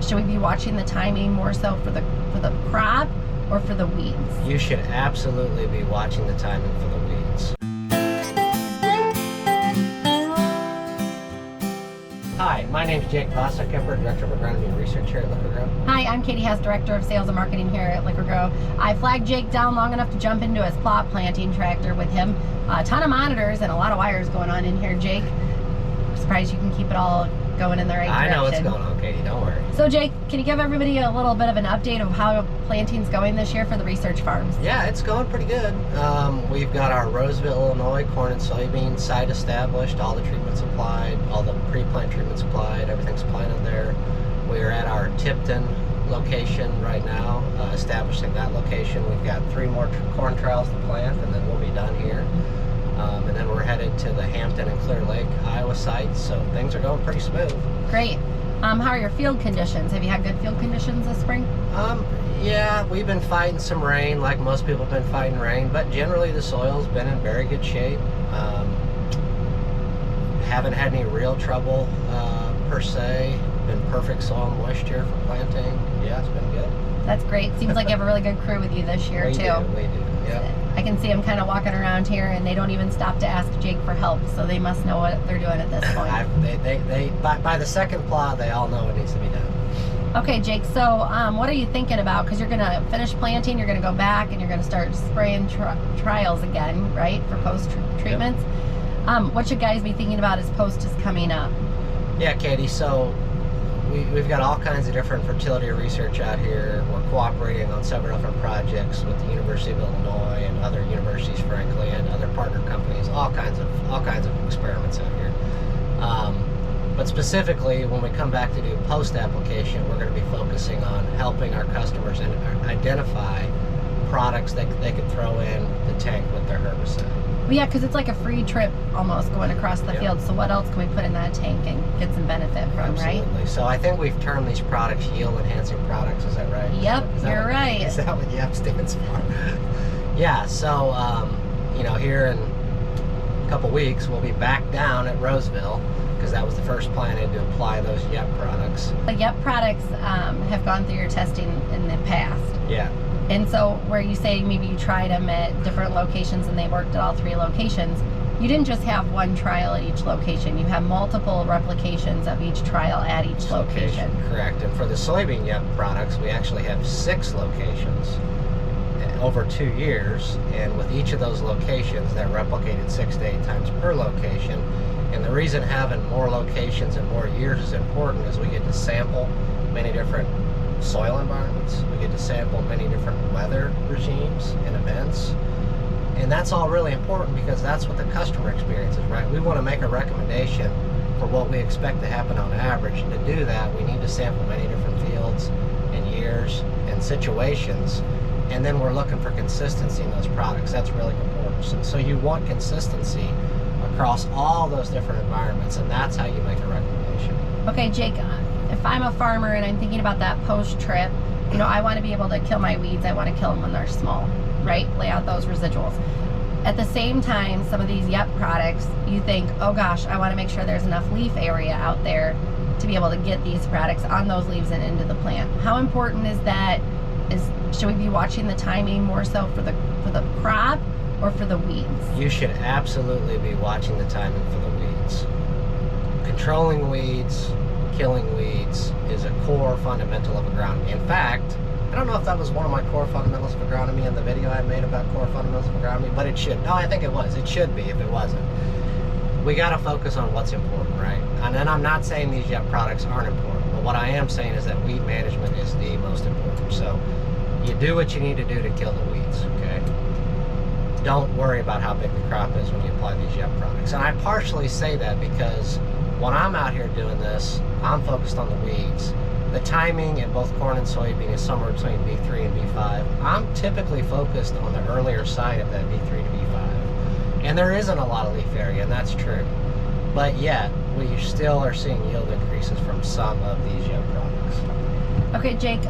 should we be watching the timing more so for the crop or for the weeds? You should absolutely be watching the timing for the weeds. Hi, my name is Jake Kemper, Director of Agronomy and Research here at Liqui-Grow. Hi, I'm Katie Hess, Director of Sales and Marketing here at Liqui-Grow. I flagged Jake down long enough to jump into his plot planting tractor with him. A ton of monitors and a lot of wires going on in here, Jake. I'm surprised you can keep it all going in the right direction. I know what's going on, Katie, don't worry. So Jake, can you give everybody a little bit of an update of how planting's going this year for the research farms? Yeah, it's going pretty good. We've got our Roseville, Illinois corn and soybean site established, all the treatments applied, all the pre-plant treatments applied, everything's planted there. We're at our Tipton location right now, establishing that location. We've got 3 more corn trials to plant, and then we'll be done here. And then we're headed to the Hampton and Clear Lake, Iowa sites, so things are going pretty smooth. Great. How are your field conditions? Have you had good field conditions this spring? Yeah, we've been fighting some rain, like most people have been fighting rain, but generally the soil's been in very good shape. Haven't had any real trouble per se. Been perfect soil moisture for planting. Yeah, it's been good. That's great. Seems like you have a really good crew with you this year, too. We do, yeah. I can see them kind of walking around here, and they don't even stop to ask Jake for help, so they must know what they're doing at this point. By the second plow, they all know what needs to be done. Okay, Jake, so what are you thinking about? Because you're going to finish planting, you're going to go back, and you're going to start spraying trials again, right, for post-treatments. Yep. What should guys be thinking about as post is coming up? Yeah, Katie, so we've got all kinds of different fertility research out here. We're cooperating on several different projects with the University of Illinois and other universities, frankly, and other partner companies. All kinds of experiments out here. But specifically, when we come back to do post-application, we're going to be focusing on helping our customers identify products that they could throw in the tank with their herbicide. Well, yeah, because it's like a free trip almost going across the field. So what else can we put in that tank and get some benefit from, Absolutely. Right? So I think we've termed these products yield-enhancing products. Is that right? Yep, you're right. Is that what YEP stands for? Yeah, so, here in a couple weeks, we'll be back down at Roseville, because that was the first planted to apply those YEP products. The YEP products have gone through your testing in the past. Yeah. And so where you say maybe you tried them at different locations and they worked at all 3 locations, you didn't just have one trial at each location. You have multiple replications of each trial at each location. Correct. And for the soybean YEP products, we actually have 6 locations over 2 years. And with each of those locations, they're replicated 6 to 8 times per location. And the reason having more locations and more years is important is we get to sample many different soil environments. We get to sample many different weather regimes and events. And that's all really important because that's what the customer experiences, right? We want to make a recommendation for what we expect to happen on average. And to do that, we need to sample many different fields and years and situations. And then we're looking for consistency in those products. That's really important. So you want consistency across all those different environments, and that's how you make a recommendation. Okay, Jake, if I'm a farmer and I'm thinking about that post-trip, I want to be able to kill my weeds. I want to kill them when they're small, right? Lay out those residuals. At the same time, some of these YEP products, you think, oh gosh, I want to make sure there's enough leaf area out there to be able to get these products on those leaves and into the plant. How important is that? Should we be watching the timing more so for the crop or for the weeds? You should absolutely be watching the timing for the weeds. Controlling weeds, killing weeds is a core fundamental of agronomy. In fact, I don't know if that was one of my core fundamentals of agronomy in the video I made about core fundamentals of agronomy, but it should. No, I think it was. It should be if it wasn't. We got to focus on what's important, right? And then I'm not saying these YEP products aren't important, but what I am saying is that weed management is the most important. So you do what you need to do to kill the weeds, okay? Don't worry about how big the crop is when you apply these YEP products. And I partially say that because when I'm out here doing this, I'm focused on the weeds. The timing in both corn and soybean is somewhere between B3 and B5. I'm typically focused on the earlier side of that B3 to B5. And there isn't a lot of leaf area, and that's true. But yet, we still are seeing yield increases from some of these YEP products. Okay, Jake,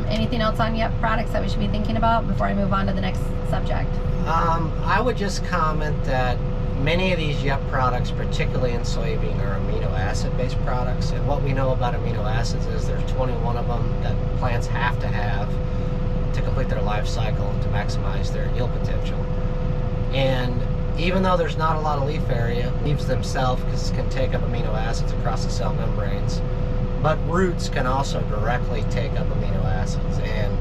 anything else on YEP products that we should be thinking about before I move on to the next subject? I would just comment that many of these YEP products, particularly in soybean, are amino acid based products, and what we know about amino acids is there's 21 of them that plants have to complete their life cycle and to maximize their yield potential. And even though there's not a lot of leaf area, leaves themselves can take up amino acids across the cell membranes, but roots can also directly take up amino acids. And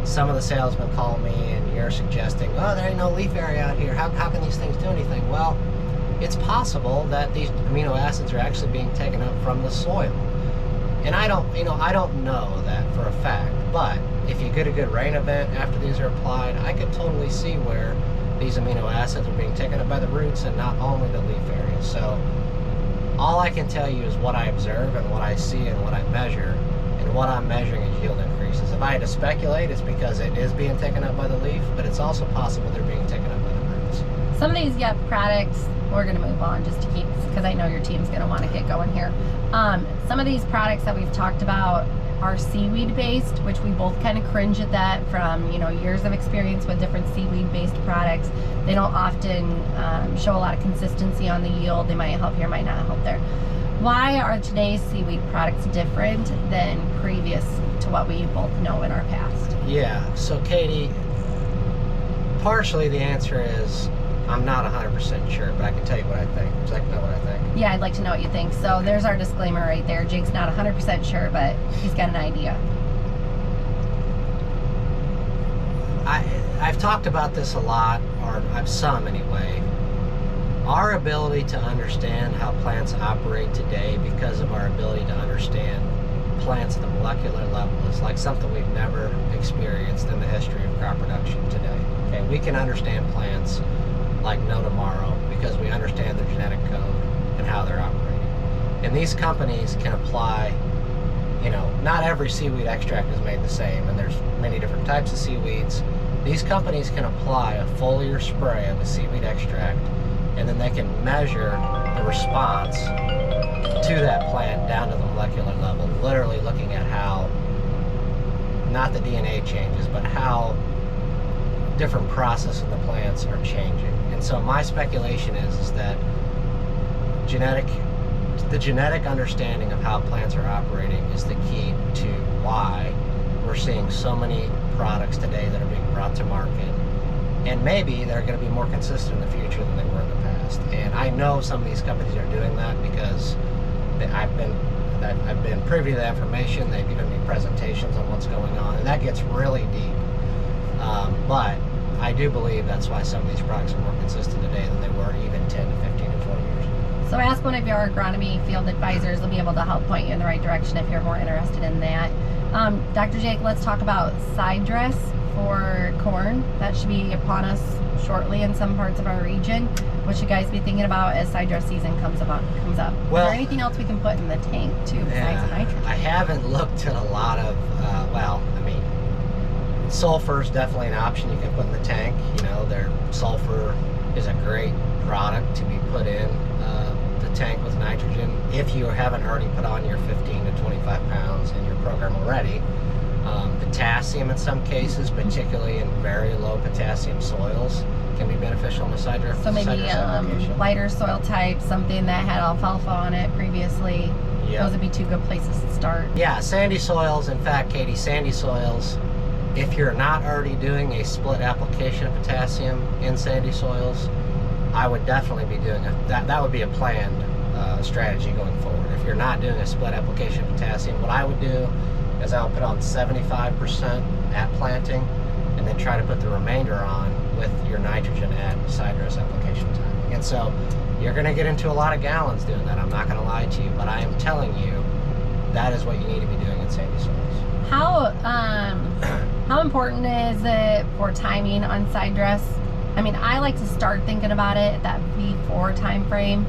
some of the salesmen call me and you're suggesting, oh, there ain't no leaf area out here. How can these things do anything? Well, it's possible that these amino acids are actually being taken up from the soil. And I don't know that for a fact, but if you get a good rain event after these are applied, I could totally see where these amino acids are being taken up by the roots and not only the leaf area. So all I can tell you is what I observe and what I see and what I measure, and what I'm measuring is yield increases. If I had to speculate, it's because it is being taken up by the leaf, but it's also possible they're being taken up by the roots. Some of these YEP products, we're going to move on just to keep, because I know your team's going to want to get going here. Some of these products that we've talked about are seaweed based, which we both kind of cringe at that from, you know, years of experience with different seaweed based products. They don't often show a lot of consistency on the yield. They might help here, might not help there. Why are today's seaweed products different than previous to what we both know in our past? Yeah, so Katie, partially the answer is I'm not 100% sure, but I can tell you what I think. Would you like to know what I think? Yeah, I'd like to know what you think. So there's our disclaimer right there. Jake's not 100% sure, but he's got an idea. I've talked about this a lot, or I've some anyway. Our ability to understand how plants operate today because of our ability to understand plants at the molecular level is like something we've never experienced in the history of crop production today. Okay, we can understand plants like no tomorrow because we understand their genetic code and how they're operating. And these companies can apply, you know, not every seaweed extract is made the same, and there's many different types of seaweeds. These companies can apply a foliar spray of a seaweed extract, and then they can measure the response to that plant down to the molecular level, literally looking at how, not the DNA changes, but how different processes in the plants are changing. And so my speculation is that the genetic understanding of how plants are operating is the key to why we're seeing so many products today that are being brought to market. And maybe they're going to be more consistent in the future than they were in the past. And I know some of these companies are doing that because I've been privy to that information. They've given me presentations on what's going on, and that gets really deep. But I do believe that's why some of these products are more consistent today than they were even 10 to 15 to 20 years ago. So ask one of your agronomy field advisors. They'll be able to help point you in the right direction if you're more interested in that. Dr. Jake, let's talk about sidedress for corn. That should be upon us shortly in some parts of our region. What should you guys be thinking about as sidedress season comes up? Well, is there anything else we can put in the tank too besides nitrogen? I haven't looked at a lot of, sulfur is definitely an option you can put in the tank. You know, sulfur is a great product to be put in the tank with nitrogen if you haven't already put on your 15 to 25 pounds in your program already. Potassium in some cases, particularly in very low potassium soils, can be beneficial in the sidedress. So maybe lighter soil type, something that had alfalfa on it previously. Yep. Those would be two good places to start. Yeah, sandy soils. In fact, Katie, sandy soils, if you're not already doing a split application of potassium in sandy soils, I would definitely be doing that would be a planned strategy going forward. If you're not doing a split application of potassium, what I would do is I would put on 75% at planting, and then try to put the remainder on with your nitrogen at sidedress application timing. And so you're going to get into a lot of gallons doing that. I'm not going to lie to you, but I am telling you that is what you need to be doing in sandy soils. How important is it for timing on sidedress? I mean, I like to start thinking about it at that V4 time frame.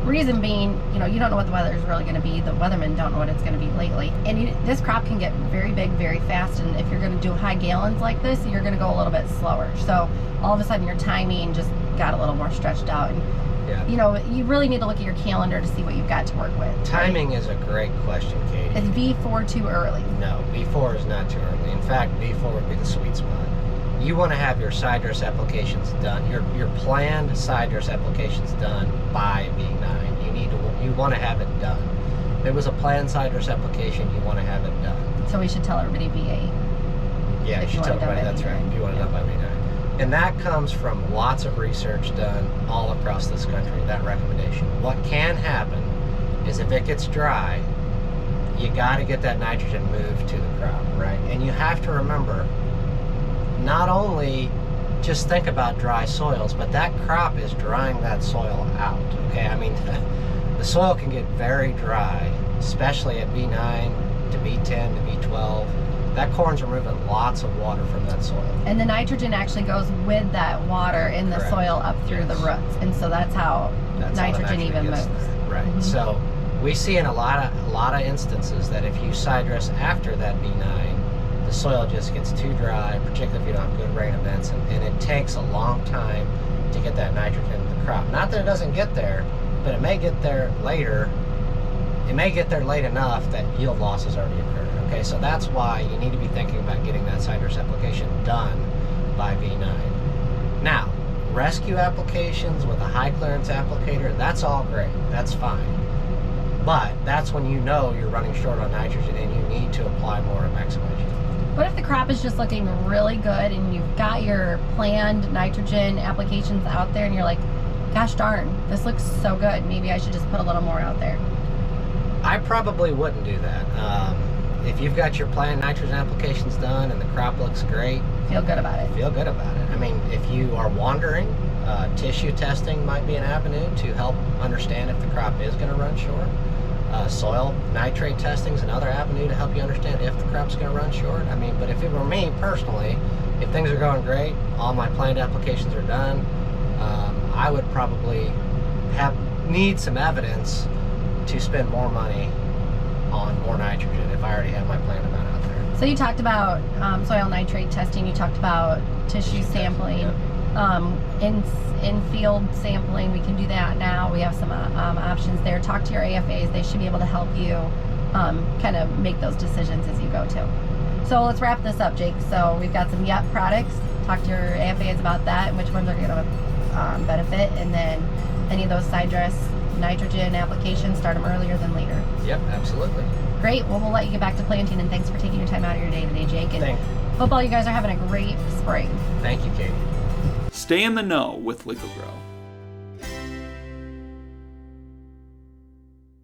Reason being, you know, you don't know what the weather is really going to be. The weathermen don't know what it's going to be lately. And this crop can get very big very fast. And if you're going to do high gallons like this, you're going to go a little bit slower. So all of a sudden your timing just got a little more stretched out. And, yeah, you know, you really need to look at your calendar to see what you've got to work with. Timing is a great question, Katie. Is V4 too early? No, V4 is not too early. In fact, V4 would be the sweet spot. you want to have your sidedress applications done, your planned sidedress applications done by V9. You want to have it done. If it was a planned sidedress application, you want to have it done. So we should tell everybody V8. Yeah, you should tell everybody that's right. If you want it done by V9. And that comes from lots of research done all across this country, that recommendation. What can happen is if it gets dry, you got to get that nitrogen moved to the crop, right? And you have to remember, not only just think about dry soils, but that crop is drying that soil out, okay? I mean, the soil can get very dry, especially at B9 to B10 to B12. That corn's removing lots of water from that soil. And the nitrogen actually goes with that water in the Correct. soil up through the roots. And so that's how nitrogen even gets moves. there. Right. Mhm. So we see in a lot of instances that if you sidedress after that B9, the soil just gets too dry, particularly if you don't have good rain events, and it takes a long time to get that nitrogen in the crop. Not that it doesn't get there, but it may get there later. It may get there late enough that yield loss has already occurred. Okay, so that's why you need to be thinking about getting that sidedress application done by V9. Now, rescue applications with a high clearance applicator, that's all great. That's fine. But that's when you know you're running short on nitrogen and you need to apply more at maximization. What if the crop is just looking really good and you've got your planned nitrogen applications out there and you're like, gosh darn, this looks so good. Maybe I should just put a little more out there. I probably wouldn't do that. If you've got your planned nitrogen applications done and the crop looks great, Feel good about it. feel good about it. I mean, if you are wandering, tissue testing might be an avenue to help understand if the crop is going to run short. Soil nitrate testing is another avenue to help you understand if the crop's going to run short. I mean, but if it were me personally, if things are going great, all my planned applications are done, I would probably need some evidence to spend more money on more nitrogen if I already have my planned amount out there. So you talked about soil nitrate testing. You talked about tissue sampling. In-field sampling, we can do that now. We have some options there. Talk to your AFAs. They should be able to help you kind of make those decisions as you go too. So let's wrap this up, Jake. So we've got some YEP products. Talk to your AFAs about that and which ones are going to benefit. And then any of those sidedress nitrogen applications, start them earlier than later. Yep, absolutely. Great. Well, we'll let you get back to planting, and thanks for taking your time out of your day today, Jake. And hope all you guys are having a great spring. Thank you, Katie. Stay in the know with Liqui-Grow.